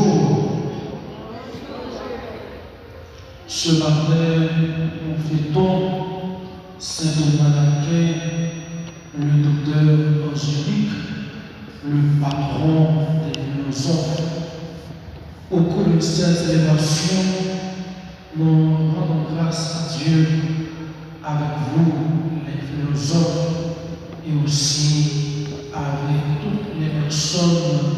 jour. Ce matin, nous fêtons Saint Thomas d'Aquin, le docteur Angélique, le patron des philosophes. Au cours de cette célébration, nous rendons grâce à Dieu avec vous, les philosophes, et aussi avec toutes les personnes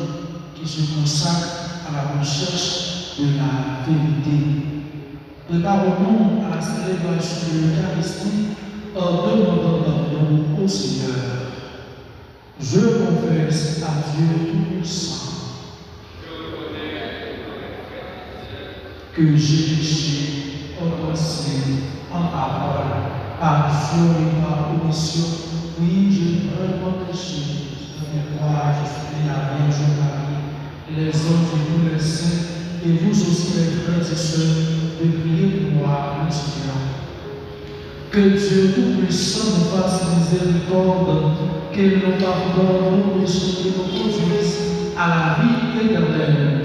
qui se consacrent à la recherche de la vérité. Préparons-nous à la célébration de l'Eucharistie en demandant pardon au Seigneur. Je confesse à Dieu Tout-Puissant que j'ai péché en pensée, en parole, par action et par omission. Oui, j'ai vraiment péché. Je crois, je suis la Vierge Marie, les autres et tous les saints, et vous aussi les frères et sœurs, de prier pour moi, le Seigneur. Que Dieu Tout-Puissant nous fasse miséricorde, qu'il nous pardonne nos péchés et nous conduise à la vie éternelle.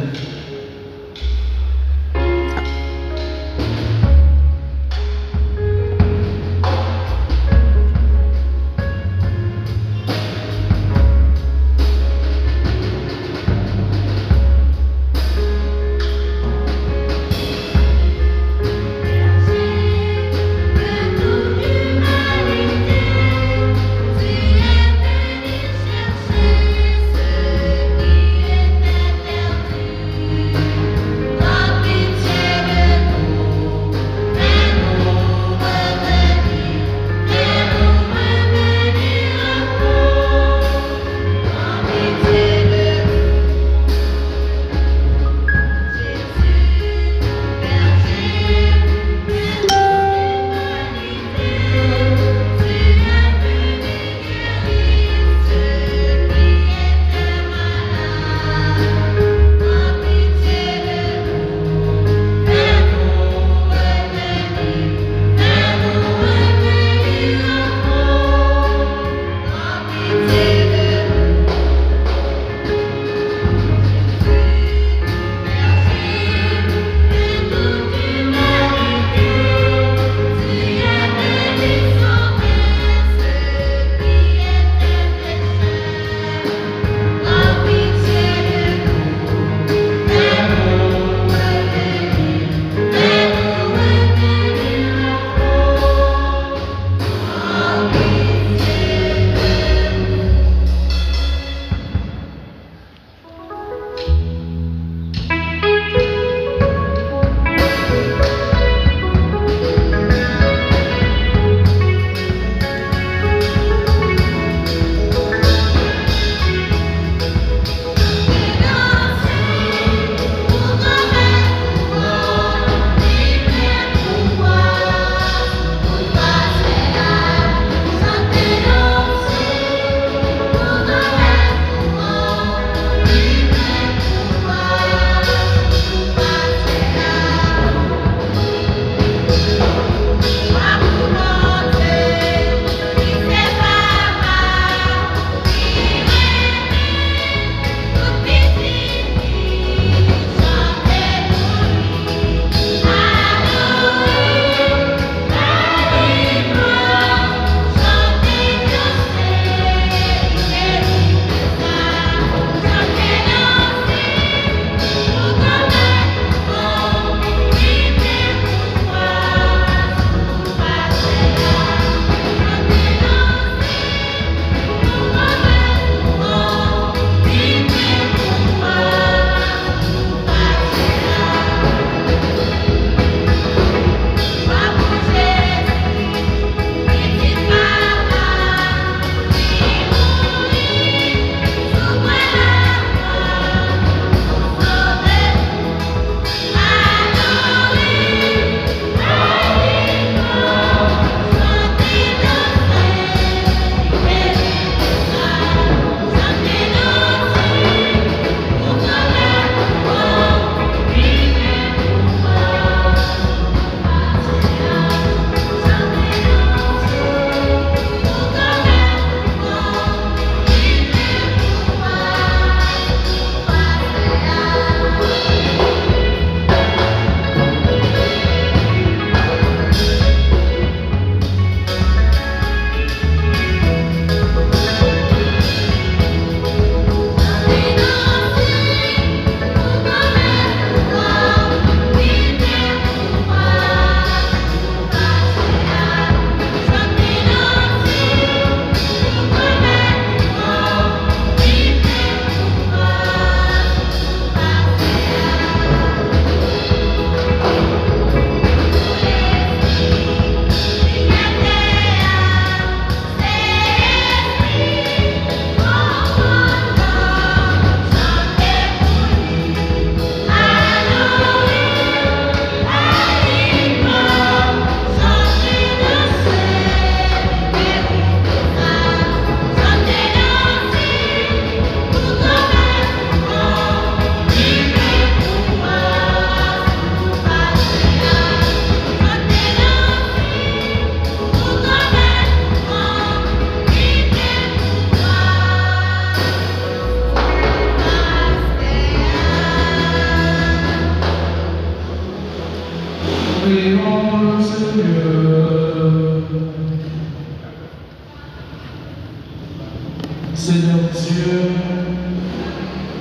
Seigneur Dieu,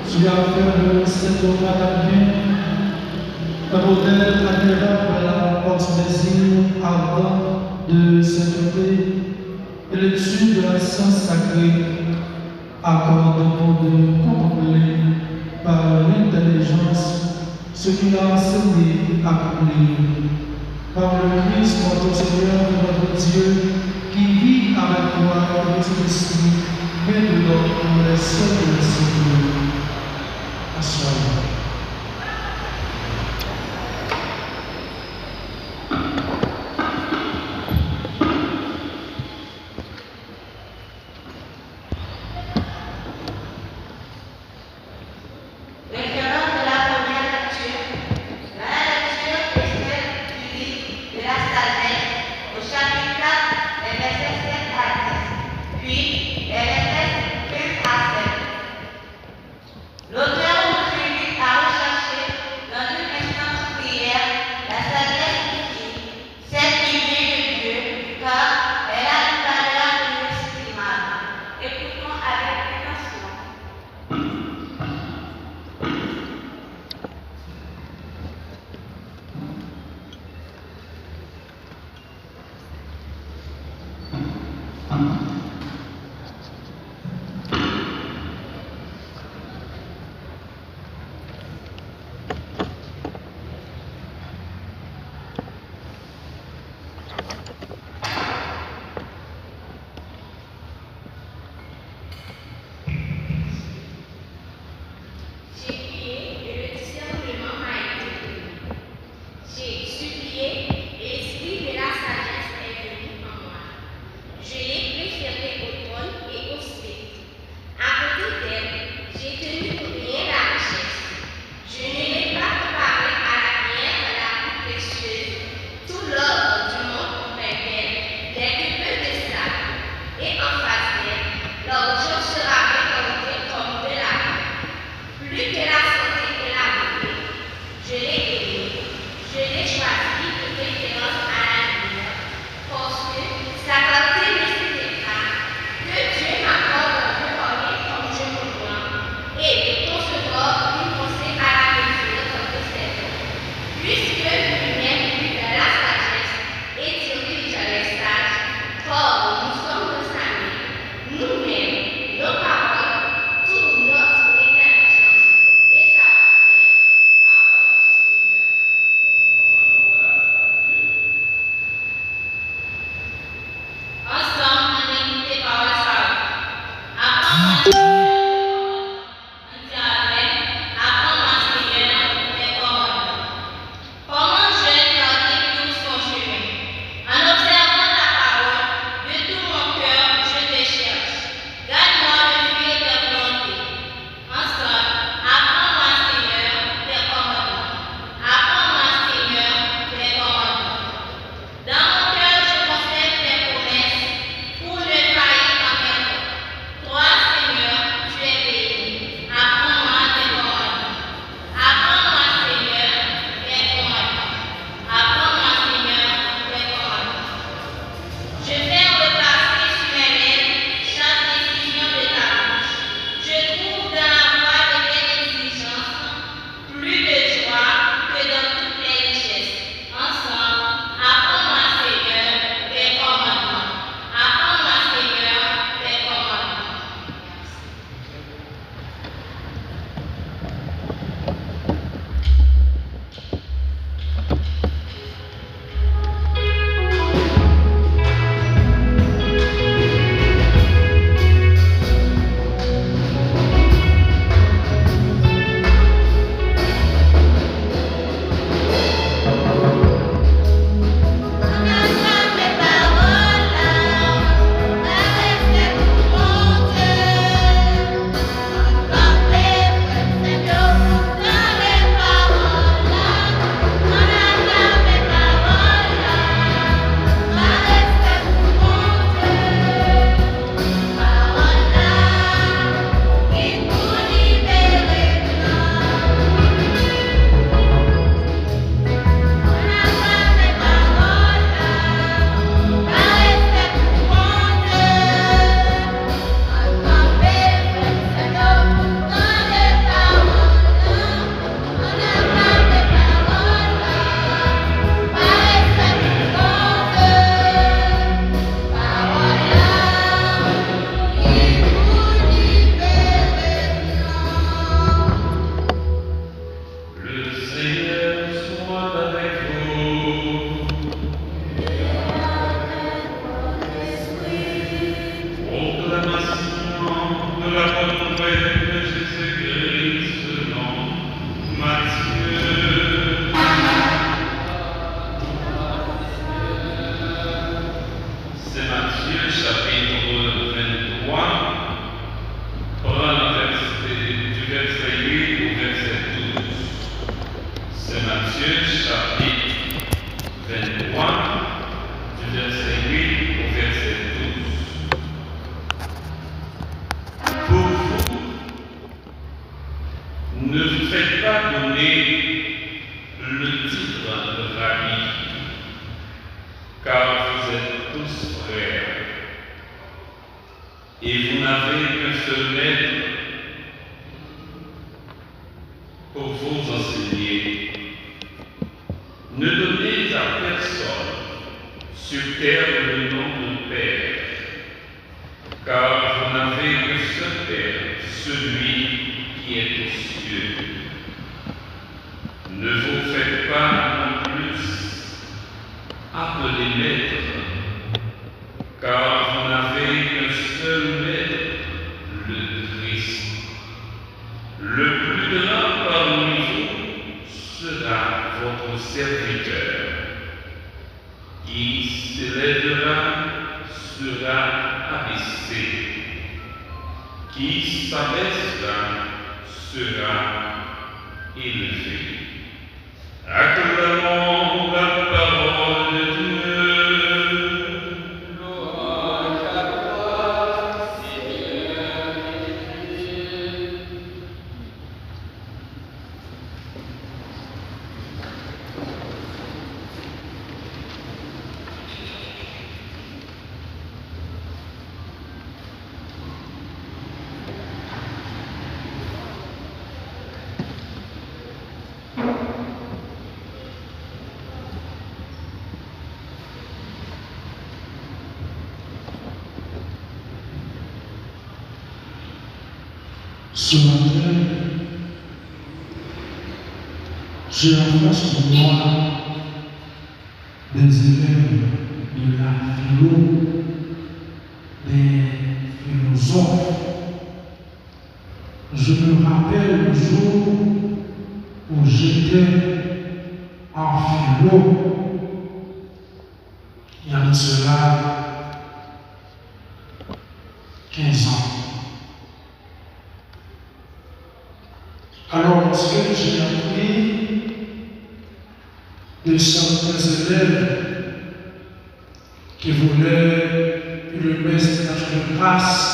tu as fait de cet homme bien un modèle admirable à la porte-désir ardent de sainteté et l'étude de la science sacrée. Accorde-nous de contempler par l'intelligence ce qu'il a enseigné à accompli. Par le Christ, notre Seigneur, notre Dieu, qui vit avec toi et notre esprit, mais de l'autre pour les siècles des siècles. Assoyez. Et et vous n'avez qu'un seul maître pour vous enseigner. Ne donnez à personne sur terre le nom de Père, car vous n'avez que ce Père, celui qui est aux cieux. Ne vous faites pas non plus appeler maître, car vous n'avez qu'un seul maître, le Christ. Le plus grand parmi vous sera votre serviteur. Qui s'élèvera sera abaissé. Qui s'abaissera sera élevé. Acclamons la parole de Dieu. Louange à toi, Seigneur Jésus. Ce matin, j'ai en face de moi des élèves de la philo, des philosophes. Je me rappelle le jour où j'étais en philo, il y a de cela 15 ans. Alors, lorsque j'ai appris de certains élèves qui voulaient le message de grâce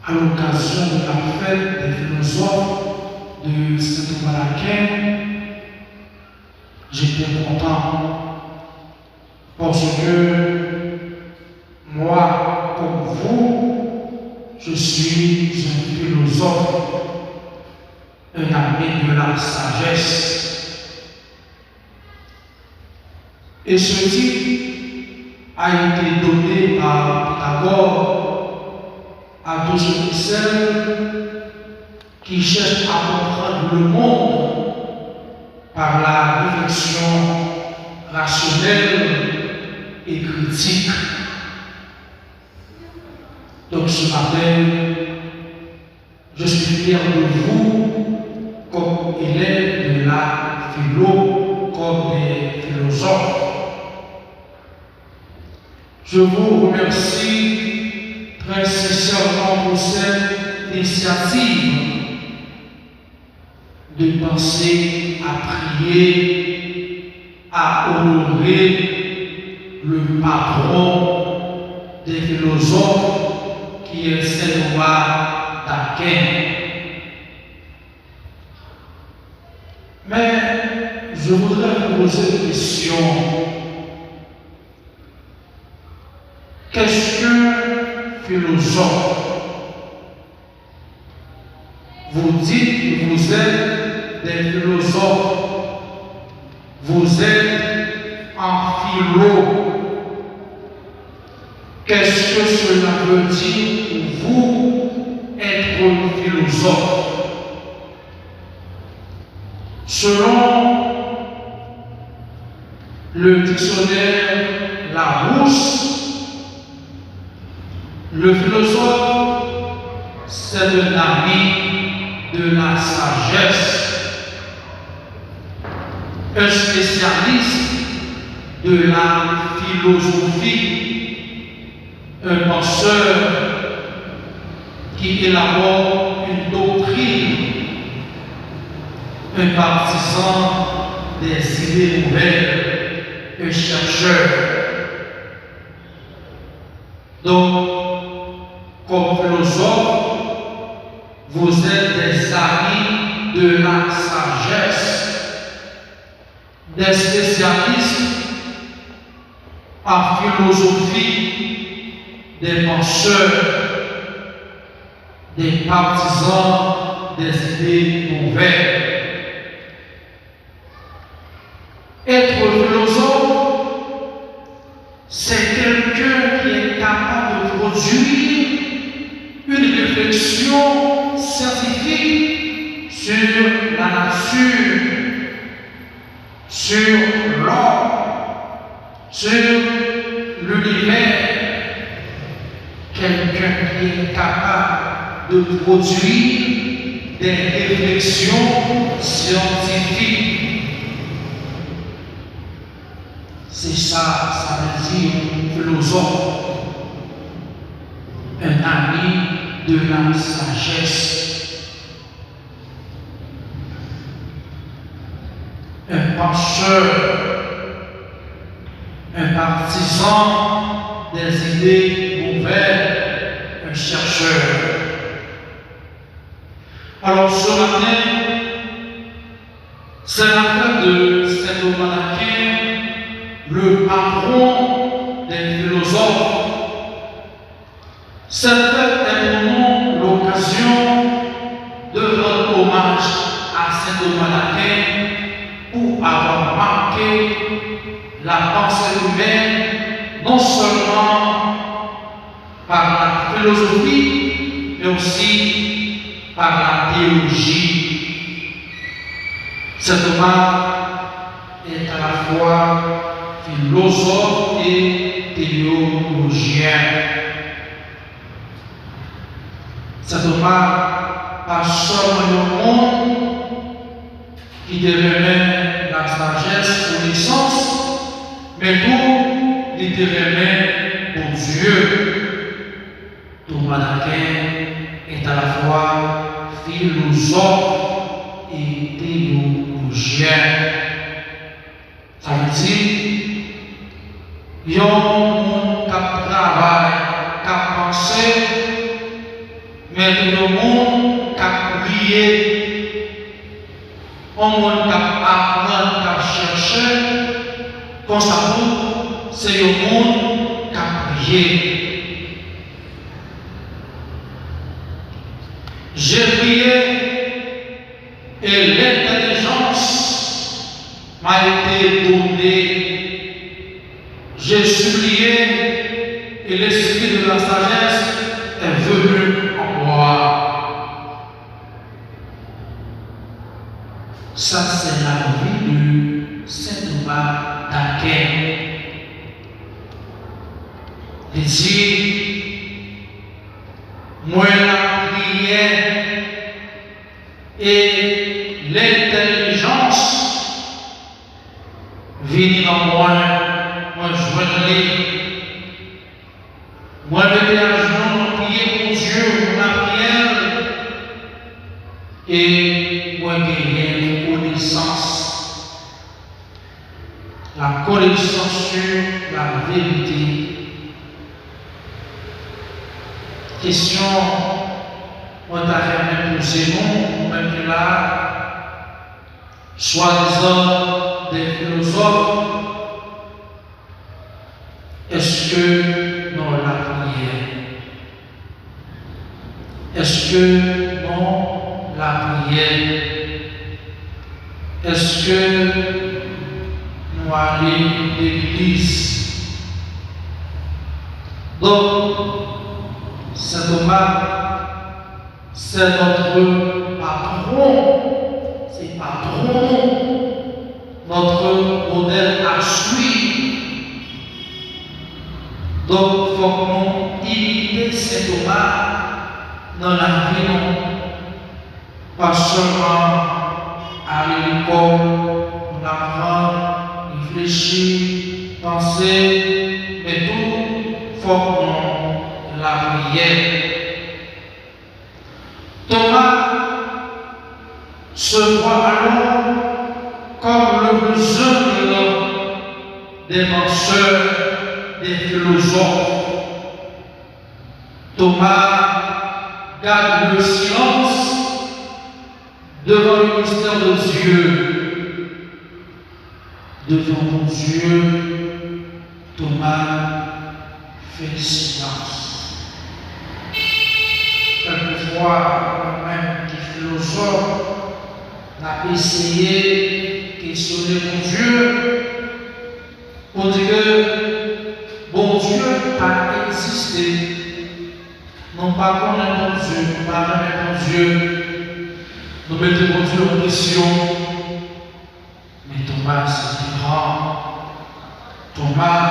à l'occasion de la fête des philosophes de Saint-Thomas-d'Aquin, j'étais content parce que moi, comme vous, je suis un philosophe, un ami de la sagesse. Et ce titre a été donné par Pythagore à tous ceux et celles qui cherchent à comprendre le monde par la réflexion rationnelle et critique. Donc ce matin, je suis fier de vous comme élèves de la philo, comme des philosophes. Je vous remercie très sincèrement pour cette initiative de penser à prier, à honorer le patron des philosophes qui est Saint-Thomas-d'Aquin. Mais je voudrais vous poser une question. Qu'est-ce qu'un philosophe? Vous dites que vous êtes des philosophes. Vous êtes en philo. Qu'est-ce que cela veut dire pour vous être philosophe? Selon le dictionnaire Larousse, le philosophe, c'est un ami de la sagesse, un spécialiste de la philosophie, un penseur qui élabore une doctrine, un partisan des idées nouvelles, un chercheur. Donc, comme philosophe, vous êtes des amis de la sagesse, des spécialistes en philosophie, des penseurs, des partisans des idées nouvelles. Être philosophe, c'est quelqu'un qui est capable de produire une réflexion scientifique sur la nature, sur l'homme, sur l'univers. Quelqu'un qui est capable de produire des réflexions scientifiques. C'est ça, ça veut dire philosophe, un ami de la sagesse, un penseur, un partisan des idées nouvelles, un chercheur. Alors ce matin, c'est la fête de Saint Thomas d'Aquin, le patron des philosophes. Cette fête est pour nous l'occasion de rendre hommage à Saint Thomas d'Aquin pour avoir marqué la pensée humaine, non seulement par la philosophie, mais aussi par la théologie. Saint Thomas est à la fois philosophe et théologien. Saint Thomas pas seulement le monde qui devenait la sagesse ou l'essence, mais tout il devenait pour Dieu. Thomas d'Aquin est à la fois philosophe et théologien. Ça veut dire il y a un monde qui travaille, qui pense, mais tout le monde qui prié, un monde qui apprend, qui cherche, comme ça c'est le monde qui prié. J'ai prié et l'intelligence m'a été donnée. J'ai supplié et l'esprit de la sagesse est venu en moi. Ça, c'est la vie de Saint Thomas d'Aquin. Il dit, moi la prière et l'intelligence viennent en moi. Moi, moi, je prier pour Dieu, pour la prière, et moi, gagner connaissance. La connaissance sur la vérité. Question, on t'a jamais posé non, même là, soi-disant des philosophes. Est-ce que non la prière? Est-ce que non la prière? Est-ce que nous allons à l'église? Donc, Saint Thomas, c'est notre patron, c'est patron, notre modèle à suivre. Donc, il faut que nous imiter Saint Thomas dans la vie, non pas seulement à l'école, on apprend, réfléchir, penser, mais tout, il faut que nous la prière. Thomas se voit alors comme le plus humble des penseurs, des philosophes. Thomas garde le silence devant le mystère de Dieu. Devant Dieu, Thomas fait silence. quelquefois, même qui philosophe, n'a essayé de questionner mon Dieu pour dire que bon Dieu a existé. Non pas qu'on est bon Dieu, pas jamais bon Dieu. Nous mettons bon Dieu en question. Mais Thomas, c'est différent. Thomas,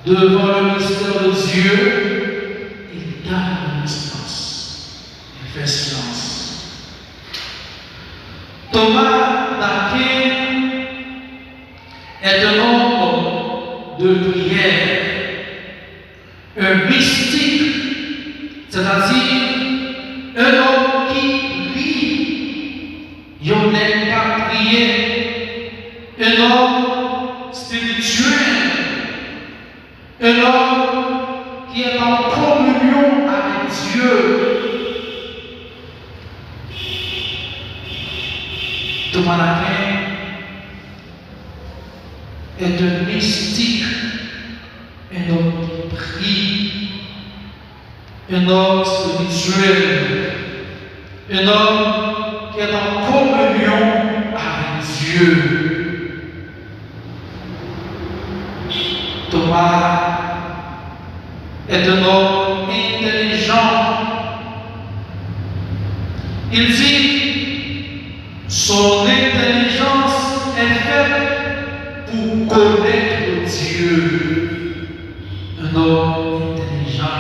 devant le mystère de Dieu, il garde le silence. Il fait silence. Thomas d'Aquin est un homme de prière, un mystique, c'est-à-dire un homme qui prie. Il n'est pas prié, un homme spirituel, un homme qui est en communion avec Dieu. Thomas d'Aquin est un mystique, un homme qui prie, un homme spirituel, un homme qui est en communion avec Dieu. Thomas est un homme intelligent. Il dit, son intelligence est faite pour connaître Dieu. Un homme intelligent.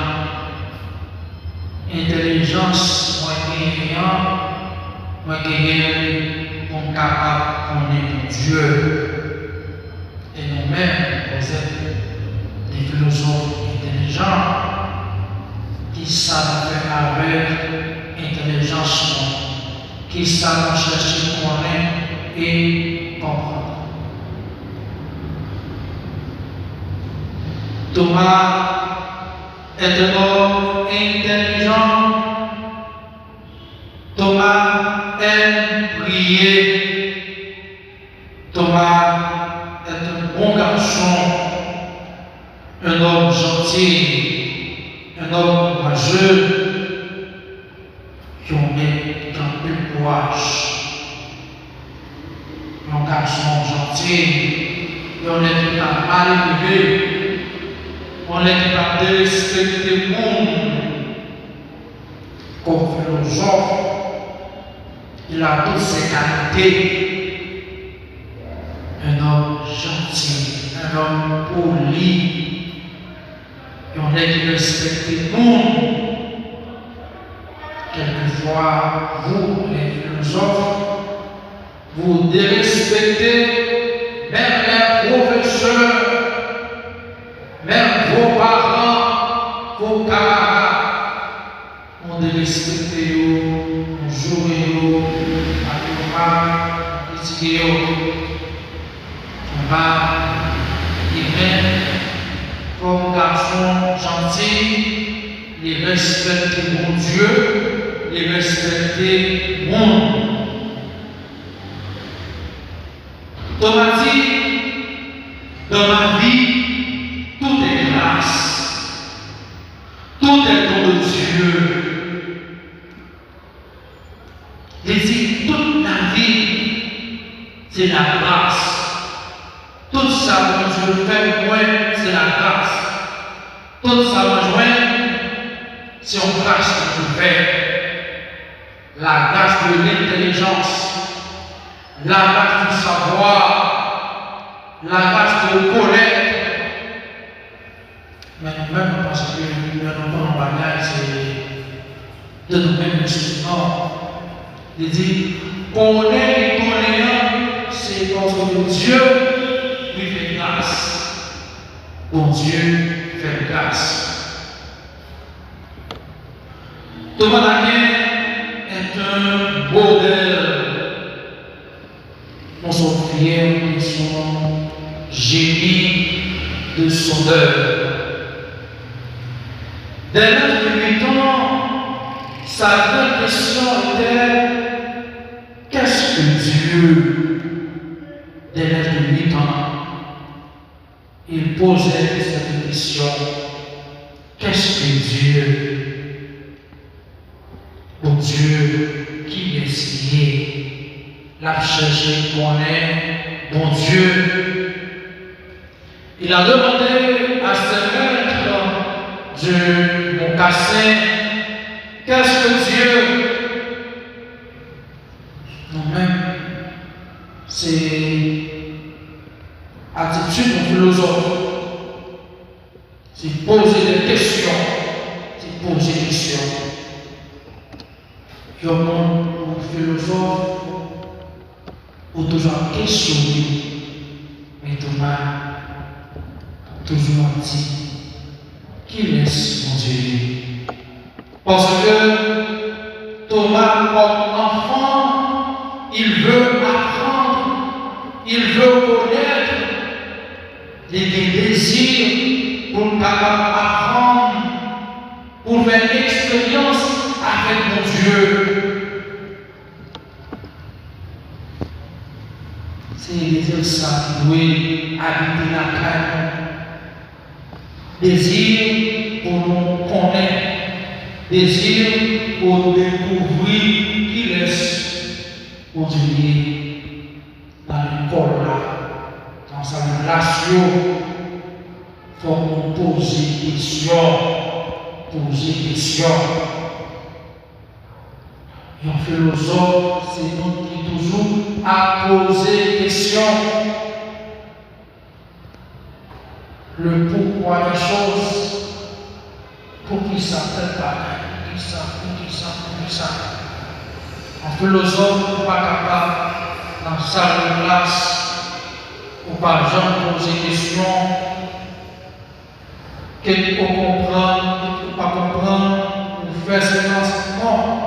Intelligence, moi qui pour capable de connaître Dieu. Et nous-mêmes, vous êtes des philosophes intelligents qui savent faire avec intelligence, qui savent chercher connaître et comprendre. Thomas est un homme intelligent. Thomas aime prier. Thomas est un bon garçon, un homme gentil, un homme courageux, qui met un peu de courage. Un garçon gentil, on est mal élevé, on est capable de respecter le monde. Comme philosophe, il a toutes ses qualités. Un homme gentil, un homme poli, et on est qui respecte le monde. Quelquefois, vous, les philosophes, vous dérespectez même les professeurs, même vos parents, vos camarades. On dérespecte on joue, on critique, on va comme garçon gentil, les respecter mon Dieu, les respecter monde. Thomas dit, dans ma vie, tout est grâce, tout est don de Dieu. Il dit, toute la vie, c'est la grâce. Tout ça que Dieu fait, moi, c'est la grâce. Tout ça que c'est une grâce que Dieu fait. La grâce de l'intelligence, la grâce du savoir, la grâce de connaître. Mais nous-mêmes, parce que nous avons un bagage, c'est de nous-mêmes instruments. Il dit, connaître et connaître, c'est parce que Dieu lui fait grâce. Bon Dieu fait grâce. Thomas d'Aquin est un modèle. On s'en fier de son génie, de son œuvre. Dès l'âge de 8 ans, sa grande question était qu'est-ce que Dieu? Dès l'âge de 8 ans, il posait cette question. Qu'est-ce que Dieu? Dieu qui est signé. L'a cherché qu'on est bon Dieu. Il a demandé à ce maître du mocassin, qu'est-ce que Dieu? Nous-mêmes, c'est attitude de philosophe. C'est poser des questions. C'est poser des questions. Il y a un philosophe ou toujours questionné, mais Thomas toujours dit qu'il laisse mon Dieu. Parce que Thomas, comme enfant, il veut apprendre, il veut connaître les désirs pour apprendre, pour faire l'expérience avec mon Dieu. C'est les désirs ça qui doit habiter la carne. Désir pour nous connaître, désir pour découvrir qui laisse continuer dans l'école là, dans sa relation. Il faut nous poser des questions, Et un philosophe, c'est nous qui toujours à poser des questions. Le pourquoi des choses, pour qui ça fait pas, pour qui ça. Un philosophe n'est pas capable, dans sa classe, ou par exemple poser des questions, qu'il faut comprendre, qu'il ne faut pas comprendre, ou faire ses enseignements.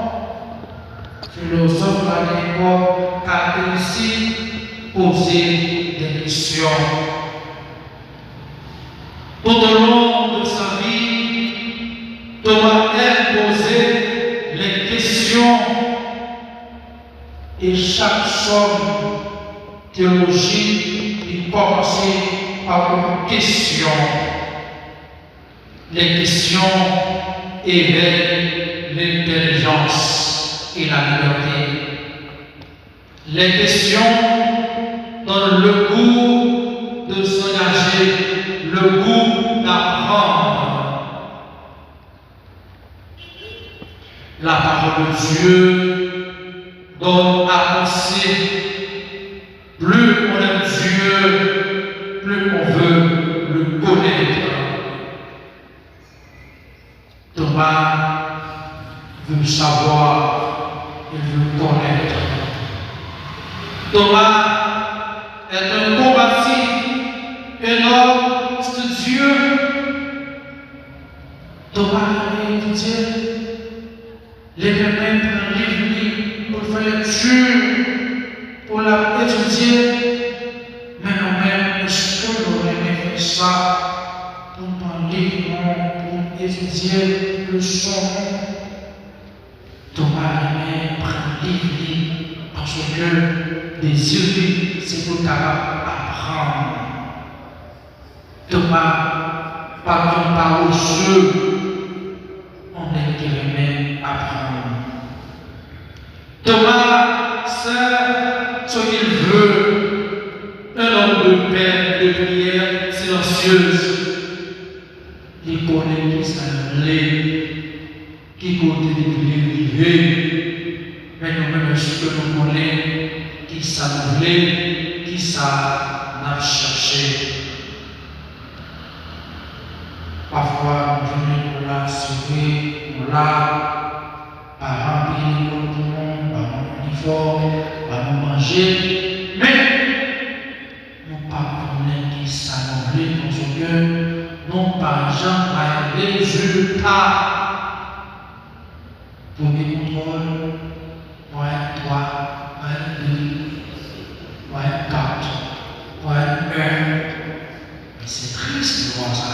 Philosophe à l'époque a réussi à poser des questions. Tout au long de sa vie, Thomas a posé les questions et chaque somme théologique, il commençait par une question. Les questions éveillent l'intelligence et la liberté. Les questions donnent le goût de s'engager, le goût d'apprendre. La parole de Dieu donne à penser. Plus on aime Dieu, plus on veut le connaître. Thomas veut savoir, il veut connaître. Thomas est un combatif, un homme studieux. Thomas aimait étudier, les mêmes prendre livre pour faire lecture, pour l'étudier. Mais nous-mêmes, est-ce que nous aimons faire ça pour parler, pour étudier le son? Thomas aimait prendre livre parce que désirer, c'est pour apprendre. Thomas, par ton parole, on est qui aimait apprendre. Thomas, c'est ce qu'il veut, un homme de paix, de prière silencieuse. Il connaît qui s'enlève, qui côté de vivre, mais nous-mêmes, ce que nous connaissons, qui s'enlève, qui ça n'a cherché. Parfois, nous venons là, sauver, nous là, parents payés pour tout le monde, parents uniformes, parents manger, mais nous pas connaître qui s'enlève parce que nous pas jamais résultat. Premier contrôle, point 3, point 2, point 4, point 1. Mais c'est triste de voir ça.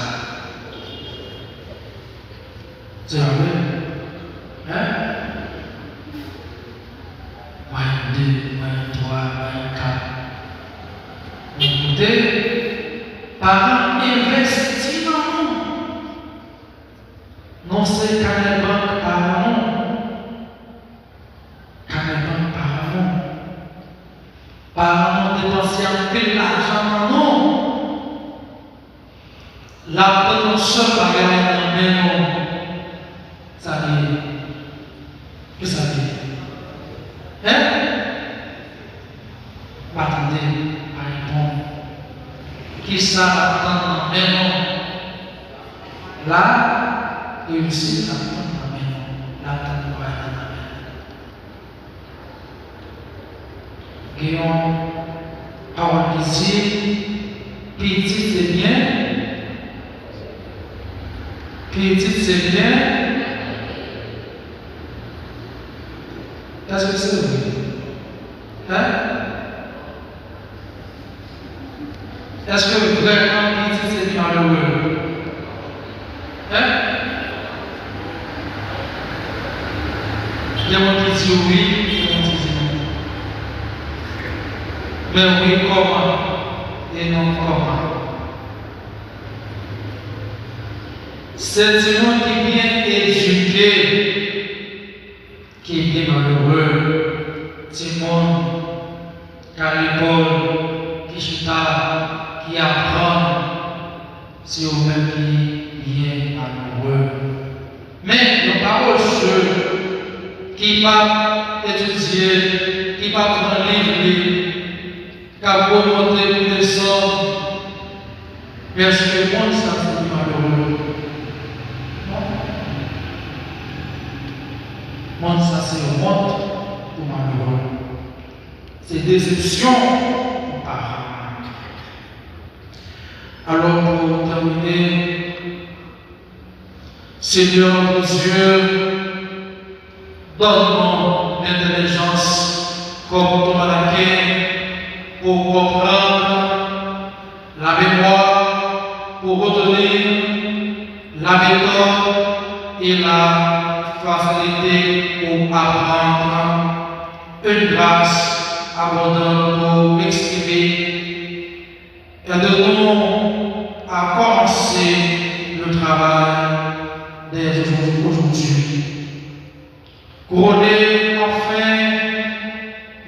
C'est vrai? Hein? Point 2, point 3, point 4. Écoutez, parents investis dans nous. Non, c'est qu'à la banque par nous. pile l'argent non. La bonne seule bagarre dans le non. Ça dit. Que ça dit? Hein? Attendez, à répondre. Qui ça attend dans le non? Là, il aussi attend dans le non. L'attend quoi dans le non? Guillaume, par plaisir, petit c'est bien. Petit c'est bien. Est-ce que c'est vrai? Hein? Est-ce que vraiment petit c'est bien malheureux? Hein? Il y a mon qui dit oui, il y a mon qui dit non. Mais oui, comment? Et non, comment? C'est un monde qui est bien éduqué, qui est bien malheureux. C'est un monde qui à l'école, qui chuta, qui apprend, c'est eux-mêmes qui bien malheureux. Mais nos paroles ceux qui ne pas étudier, qui ne pas prendre livre, qui a remonté pour descendre, mais est-ce que le monde ça c'est malheureux? Non. Ça c'est honte pour malheureux. C'est déception pour parents. Alors pour terminer, Seigneur mon Dieu, donne-nous l'intelligence comme ton malaquais pour comprendre la mémoire, pour retenir la méthode et la facilité pour apprendre, une grâce abondante pour exprimer. Aide-nous à commencer le travail dès aujourd'hui. Couronner enfin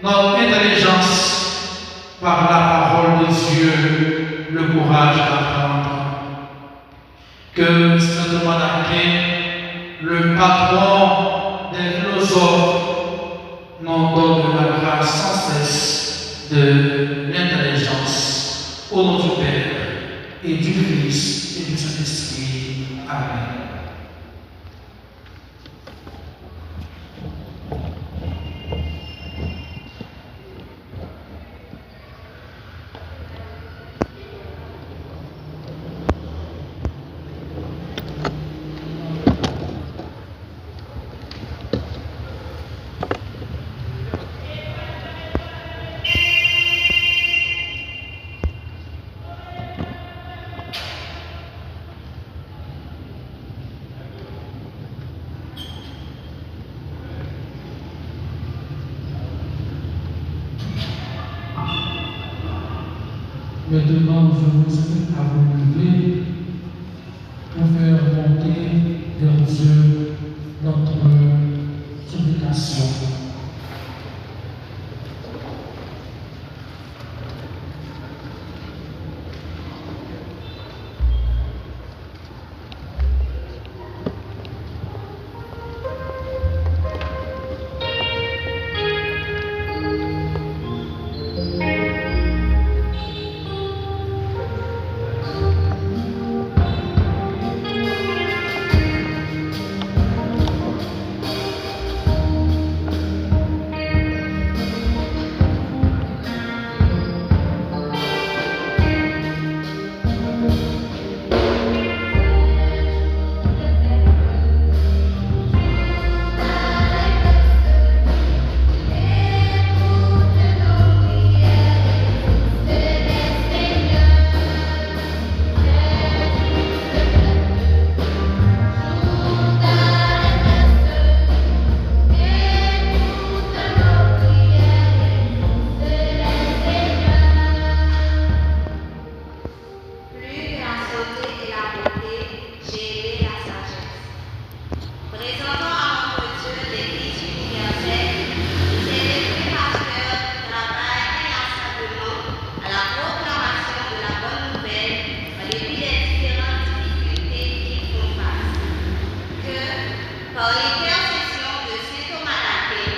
notre intelligence par la parole de Dieu, le courage d'apprendre. Que Saint Thomas d'Aquin, le patron des philosophes, nous donne la grâce sans cesse de l'intelligence. Au nom du Père et du Fils et du Saint-Esprit. Amen. Maintenant, je vous invite à vous lever pour faire monter vers Dieu notre supplication. Par l'intercession de saint Thomas d'Aquin,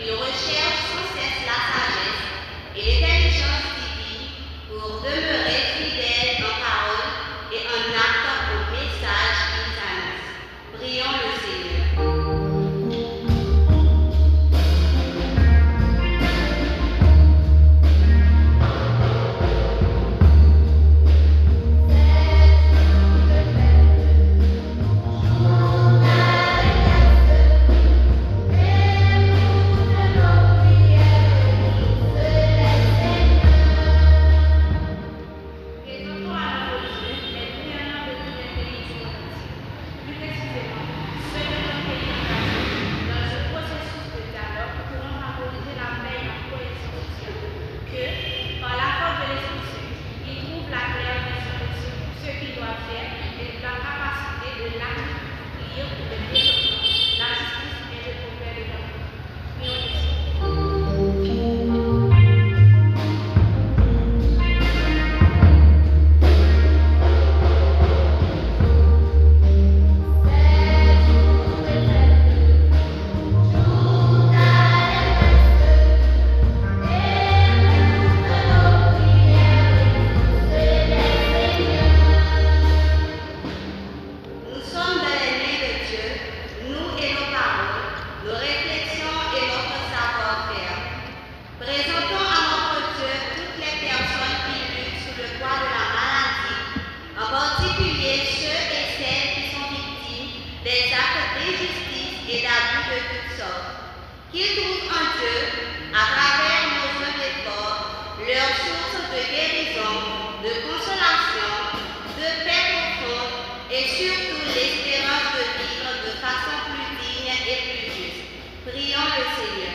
il recherche sans cesse la sagesse et l'intelligence divine pour demeurer fidèle en parole et en acte au message qu'ils annoncent. Prions le Seigneur. Présentons à nos yeux les gouvernants de tous les pays du monde, plus précisément ceux de notre pays engagés dans ce processus de dialogue pour favoriser la paix et la cohésion sociale, que, par la force de l'Esprit Saint, ils trouvent la claire vision de ce qu'ils doivent faire et la capacité de l'accomplir pour le développement, la justice et le progrès de l'homme. Prions le Seigneur. Nous sommes dans les mains de Dieu, nous et nos paroles, nos réflexions et notre savoir-faire. Présentons à notre Dieu toutes les personnes qui luttent sous le poids de la maladie, en particulier ceux et celles qui sont victimes des actes d'injustice et d'abus de toutes sortes. Qu'ils trouvent en Dieu, à travers nos humbles efforts, leur source de guérison, de consolation, de paix profonde et surtout l'espérance de vivre de façon plus digne et plus juste. Prions le Seigneur.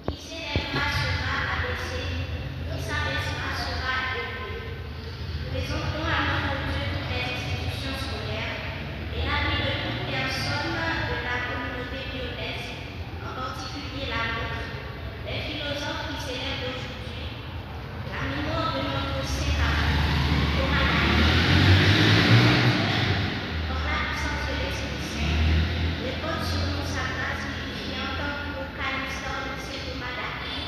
Qui s'élèvera sera abaissé, qui s'abaissera sera élevé. Présentons à notre Dieu toutes les institutions scolaires et la vie de toute personne de la communauté lyonnaise, en particulier la nôtre, les philosophes qui célèbrent aujourd'hui la mémoire de notre saint ami, Thomas d'Aquin. Par la puissance de l'Esprit Saint, répond sur nous sa grâce vivifiante pour Calixte de saint Thomas d'Aquin.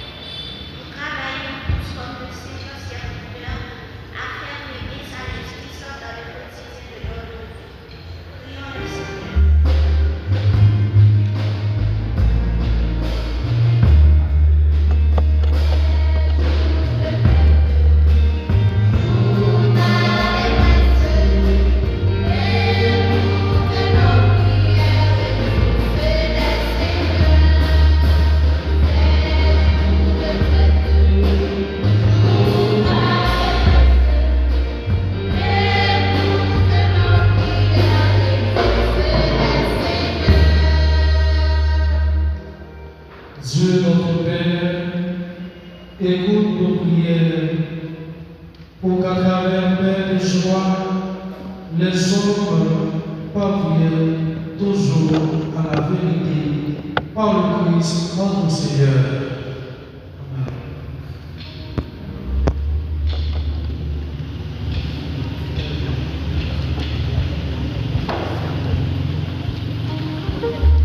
Nous travaillons tous comme le Seigneur serviteur à faire régner sa justice dans le quotidien de notre vie. Prions le Seigneur. Dieu notre Père, écoute nos prières pour qu'à travers paix et joie, les hommes parviennent toujours à la vérité par le Christ notre Seigneur. Amen. Thank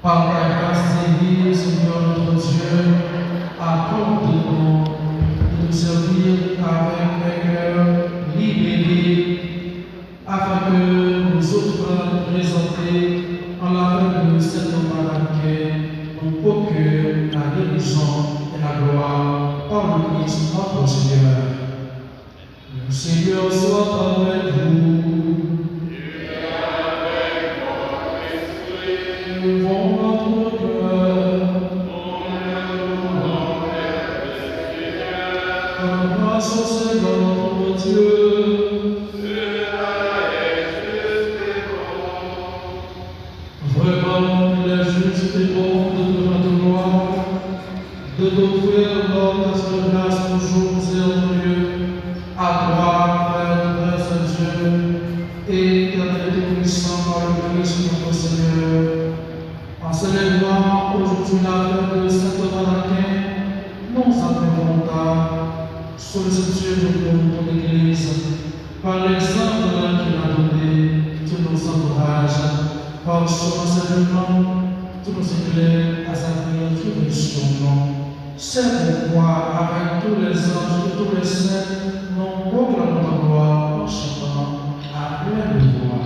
Par ta grâce divine, Seigneur notre Dieu, accorde-nous de nous servir avec un cœur libéré, afin que nous autres présentés en la fin de cette maladie, nous procure la guérison et la gloire par le Christ notre Seigneur. Le Seigneur soit avec vous. Par l'exemple qu'il a donné, tu nous encourages, par son enseignement, tu nous éclaires à sa créature et son nom. C'est pourquoi, avec tous les anges et tous les saints, nous proclamons ta gloire en chantant à pleine voix.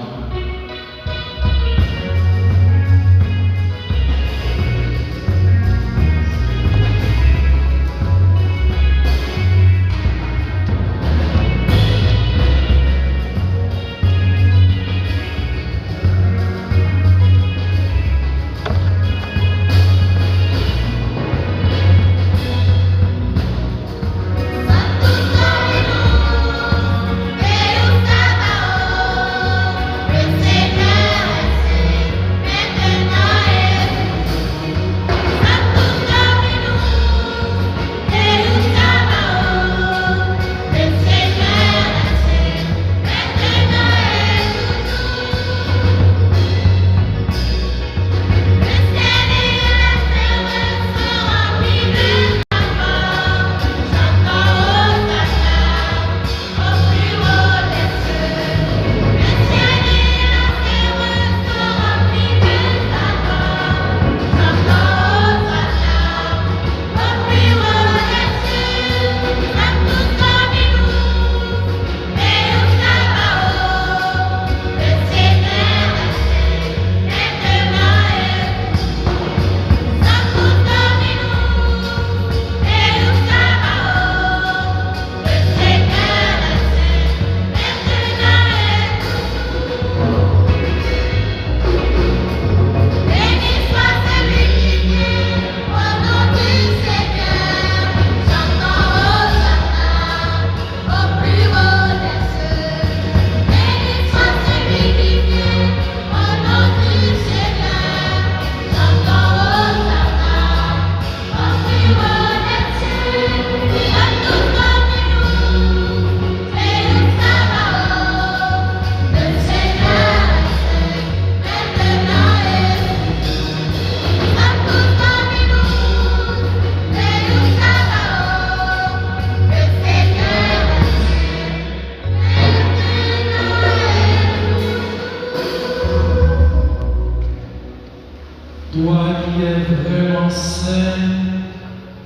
Toi qui es vraiment saint,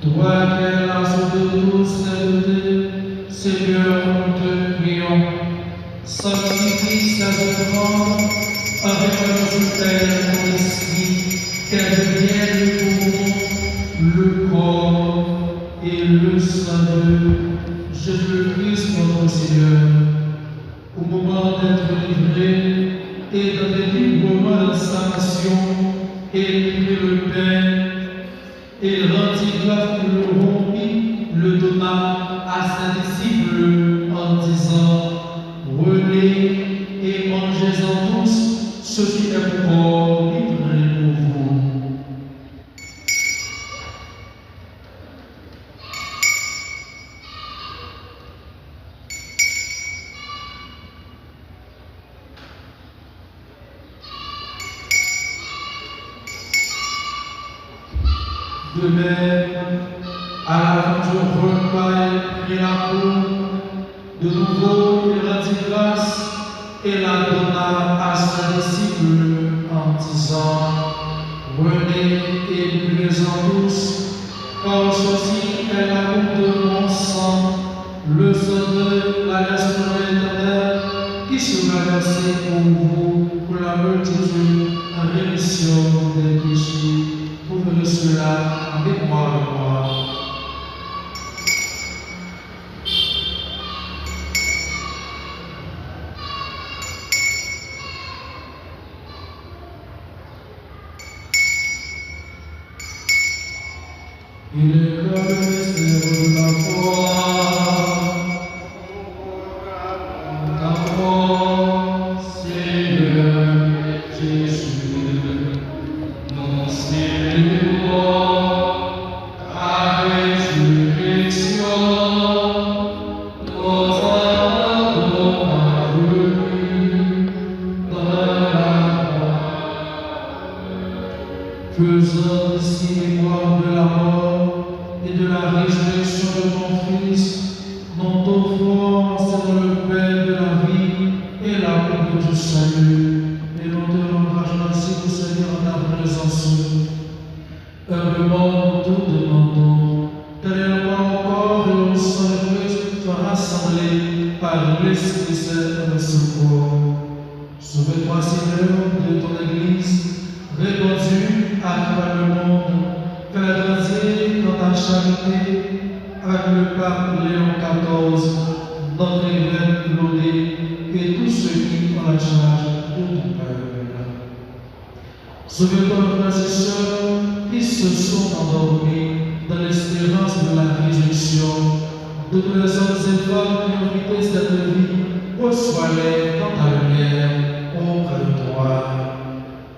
toi qui es la source de toute sainteté, Seigneur, nous te prions. Sanctifie ces offrandes avec un Père et ton esprit, qu'elles deviennent pour nous le corps et le sang de Jésus-Christ notre Seigneur. Au moment d'être livré et d'être librement dans sa mission, et prit le pain, et rendit grâce pour le rompit, le donna à ses disciples en disant: Prenez et mangez-en tous, ceci est mon corps livré pour vous. De même, à la fin du repas, il prit la coupe, de nouveau il rendit grâce, et la donna à ses disciples en disant, venez et buvez-en tous, car ceci est la coupe de mon sang, le sang de la restauration éternelle, qui sera versé pour vous, pour la multitude, en rémission des péchés. Vous ferez cela en mémoire de moi. Il est comme le mystère de la foi. Ta foi, Seigneur Jésus, non célébrons ta résurrection, nos âmes parvenues dans la mort. Faisons ici mémoire de la mort et de la résurrection de ton Fils, nous t'offrons selon le pain de la vie et la coupe du salut, et nous te rendons grâce ainsi pour Seigneur en ta présence. Humblement nous te demandons, tel est le encore et au sang de Christ, sois rassemblés par l'Esprit Saint dans le secours. Sauve-toi, Seigneur, de ton Église, répandue à travers le monde, fais-la grandir dans ta charité, avec le pape Léon XIV, notre évêque Claudie, et tous ceux qui ont la charge de ton peuple. Sauve-toi, frères et sœurs, qui se sont endormis dans l'espérance de la résurrection. De tous les hommes et femmes qui ont quitté cette vie, reçois-les dans ta lumière auprès de toi.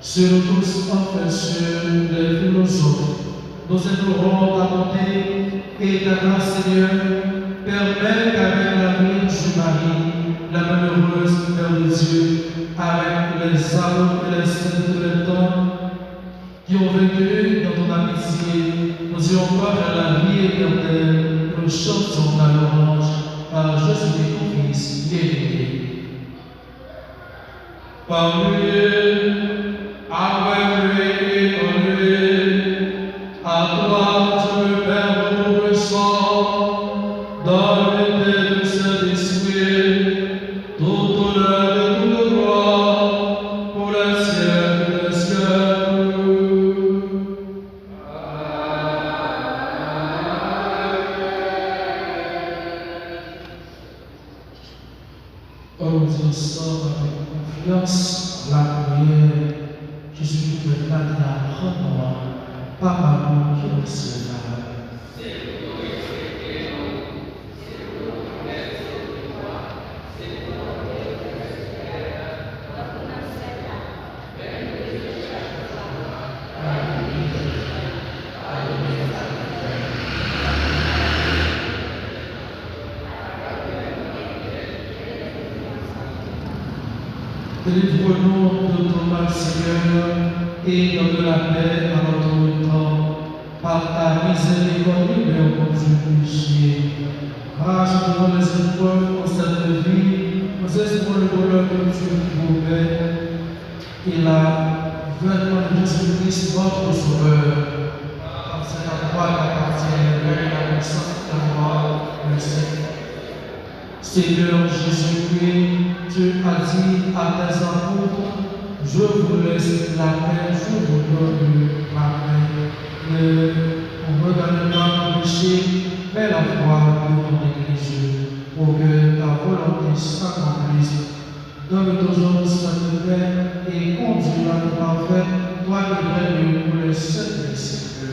Sur tous, enfin sur les philosophes, nous implorons ta bonté et ta grâce, Seigneur, permet qu'avec la Vierge Marie, la malheureuse Mère de Dieu, avec les apôtres et les saints de tous les temps, qui ont vécu dans ton amitié, nous ayons pas vers la vie éternelle, nous chantons la louange par Jésus-Christ, ton Fils, bien-aimé. Par lui, avec lui et en lui, à toi, Dieu le Père Tout-Puissant, dans l'unité du Saint-Esprit, tout honneur et toute gloire, pour les siècles des siècles. Obéissant avec confiance la prière, Jésus te donne la renoir, par amour qui est cela. Délivre-nous de ton mal, Seigneur, et donne la paix à notre temps, par ta miséricorde, libère mon Dieu péché. Grâce devant les épreuves en cette vie, nous espérons le bonheur que Dieu nous promet, et la venue de Jésus-Christ, notre Sauveur. C'est à toi qu'appartient la puissance, la gloire, le Seigneur. Seigneur Jésus-Christ, tu as dit à tes apôtres, je vous laisse la paix, je vous donne ma paix. Ne regarde pas mon péché, mais la foi de ton Église, pour que ta volonté s'accomplisse. Donne toujours cette paix et conduis-la parfaite, toi qui règnes pour les siècles des siècles.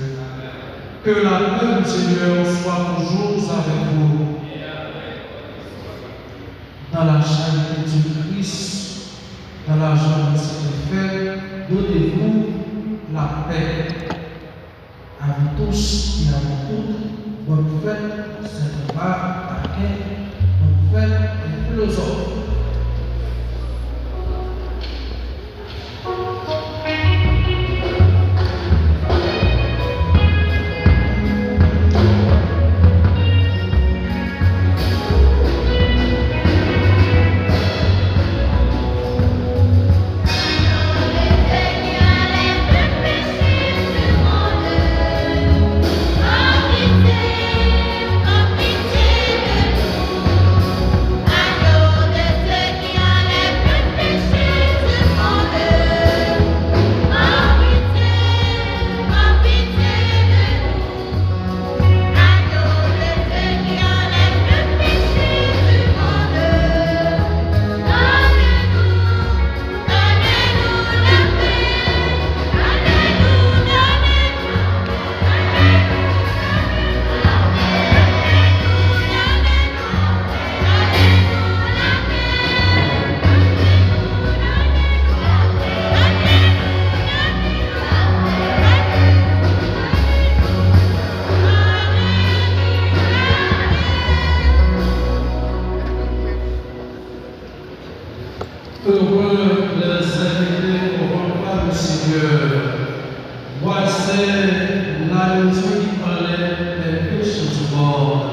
Que la paix du Seigneur soit toujours avec vous. Dans la charité du Christ, dans la joie de cette fête, donnez-vous la paix. À vous tous et à vous toutes, bonne fête, cette part à bonne fête des philosophes. Heureux les invités au repas du Seigneur. Voici l'agneau qui enlève les péchés du monde.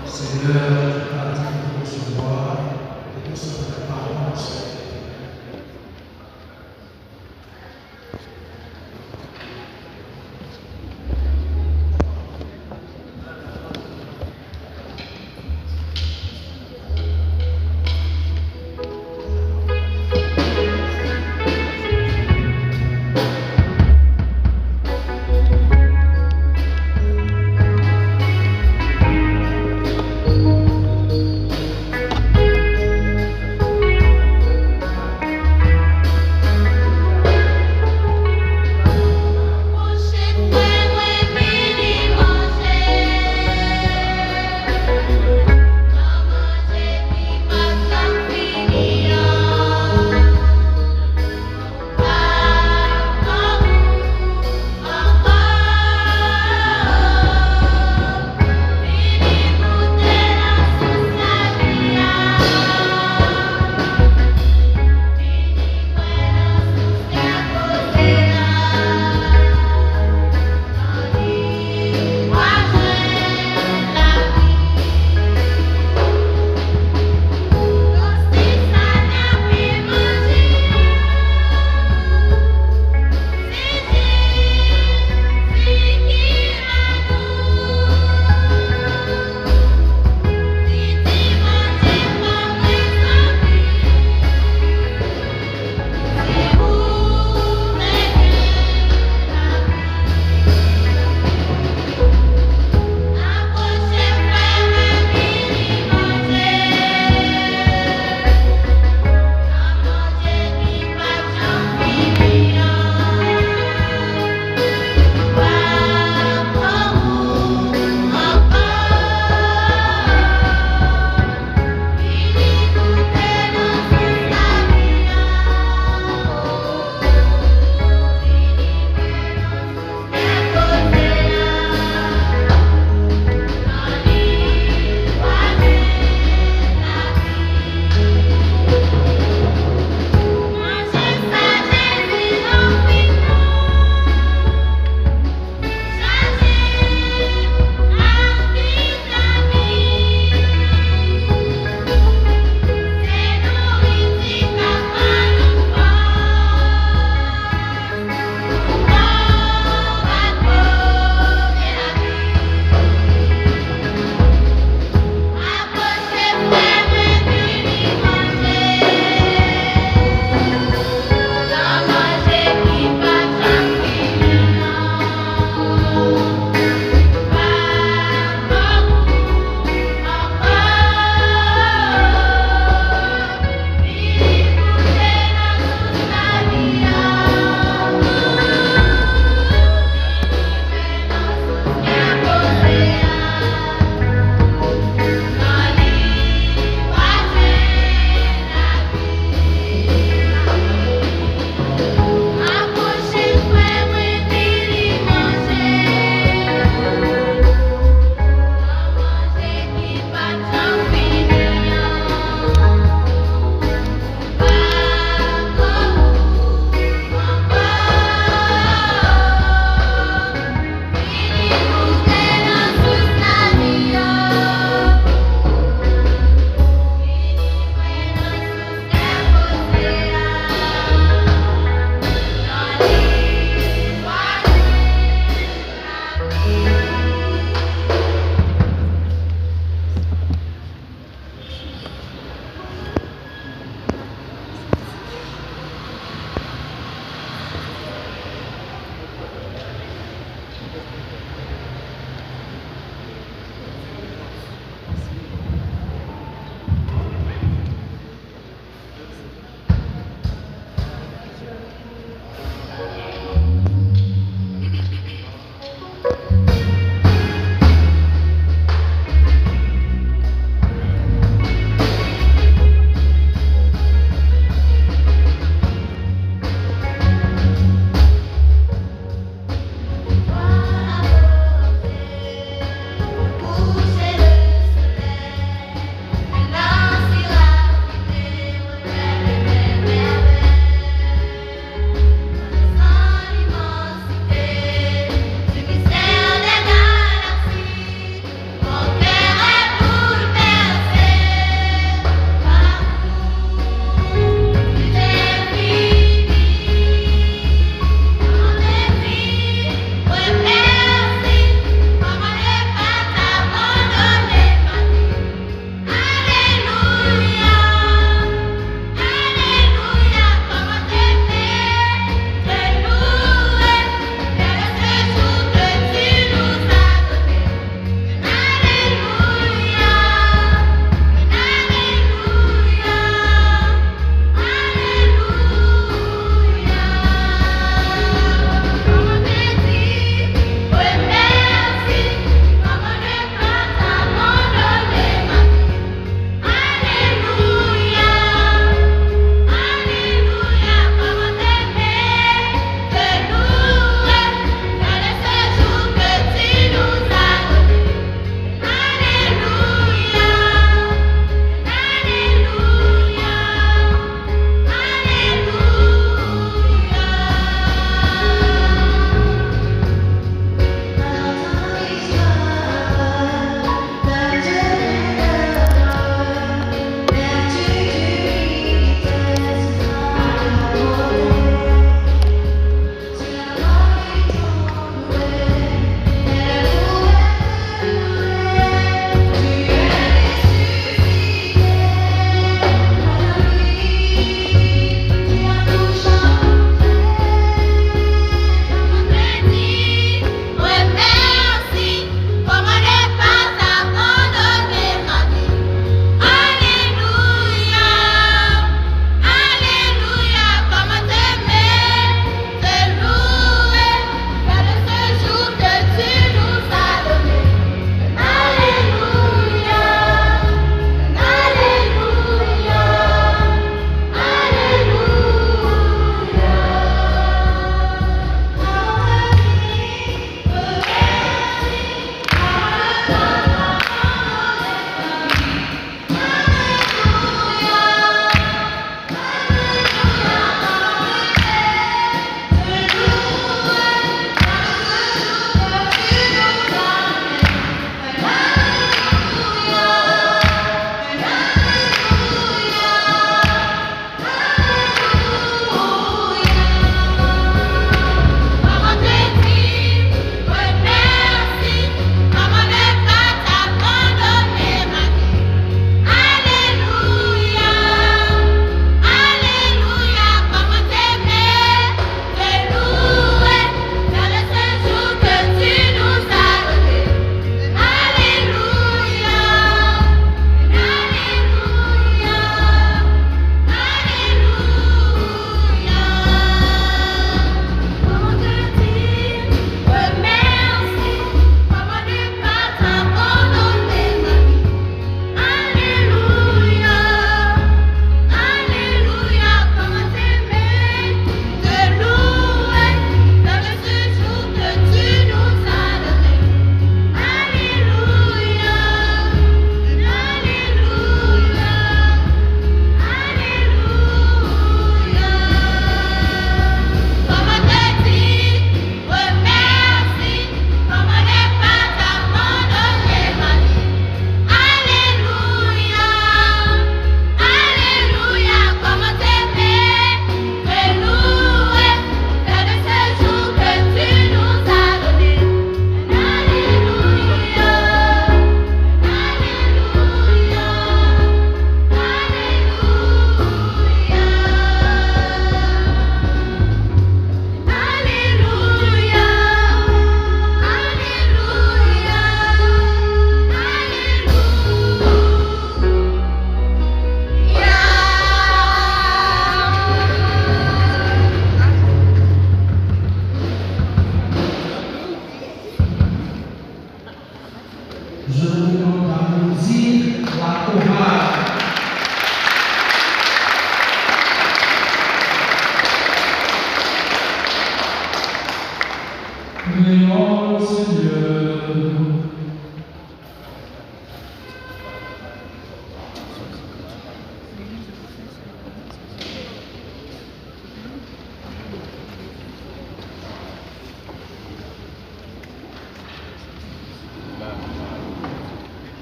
Seigneur, tu as dit de recevoir et de se préparer à ce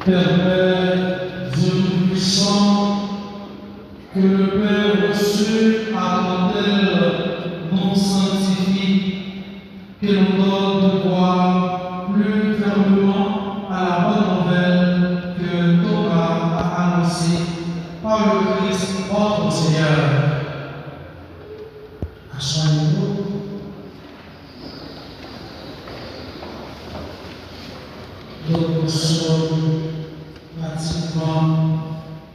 Père Dieu Tout-Puissant, que le Père reçu à l'autel non sanctifie, que nous donne de croire plus fermement à la bonne nouvelle que Thomas a annoncée par le Christ notre Seigneur. Asseyez-vous. Nous sommes pratiquement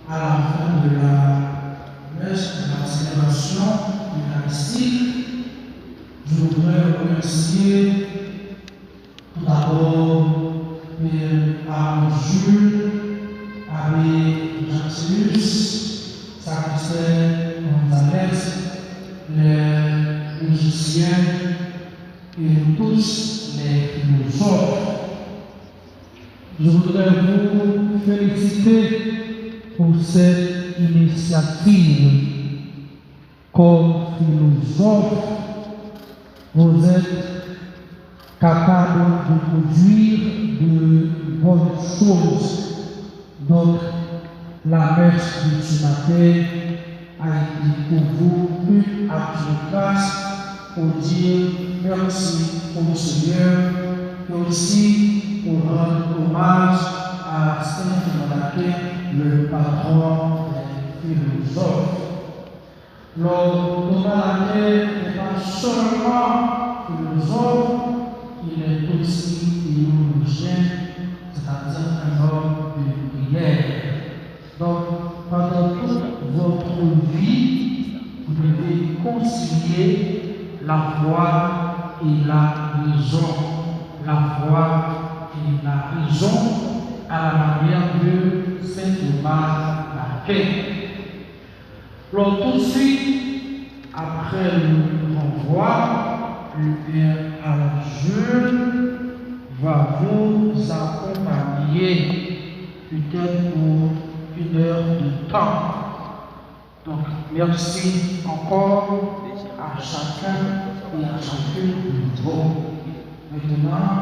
à la fin de la messe de la célébration eucharistique. Je voudrais remercier tout d'abord Père Arnaud Jules, Abbé Jacques-Célus, sacristain Gonzalez, les musiciens et tous les philosophes. Je voudrais vous féliciter pour cette initiative. Comme philosophe, vous êtes capable de produire de bonnes choses. Donc, la messe de ce matin a été pour vous une efficace pour dire merci au Seigneur et aussi pour rendre hommage à Saint-Donatin, le patron des philosophes. Donatin n'est pas seulement philosophe, il est aussi théologien, c'est-à-dire un homme de prière. Donc, pendant toute votre vie, vous devez concilier la foi et la raison. La foi et la raison à la manière de saint Thomas d'Aquin. Alors, tout de suite, après le renvoi, le Père Arnaud Jules va vous accompagner peut-être pour 1 heure de temps. Donc, merci encore à chacun et à chacune de vous. Maintenant,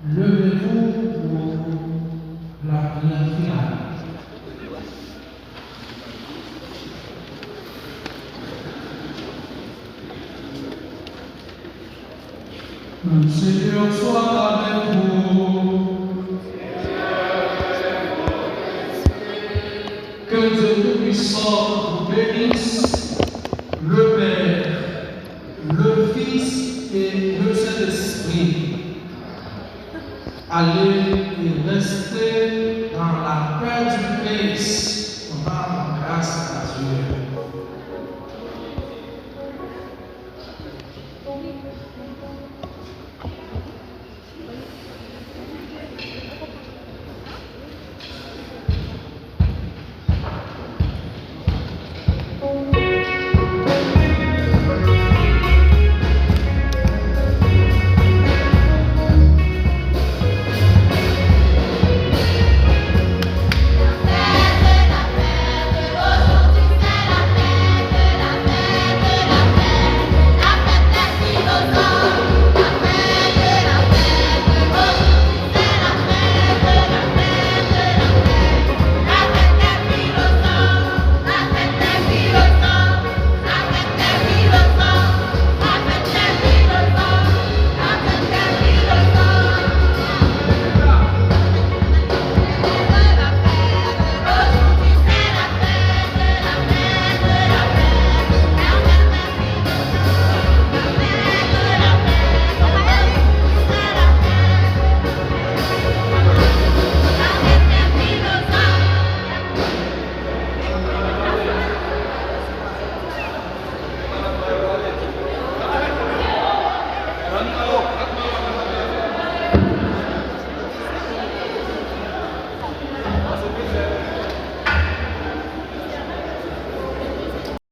levez-vous pour la prière finale. Le Seigneur soit avec vous. Que Dieu Tout-Puissant vous bénisse, le Père, le Fils et le Saint-Esprit. Allez et restez dans la paix du Christ. On va en grâce à Dieu.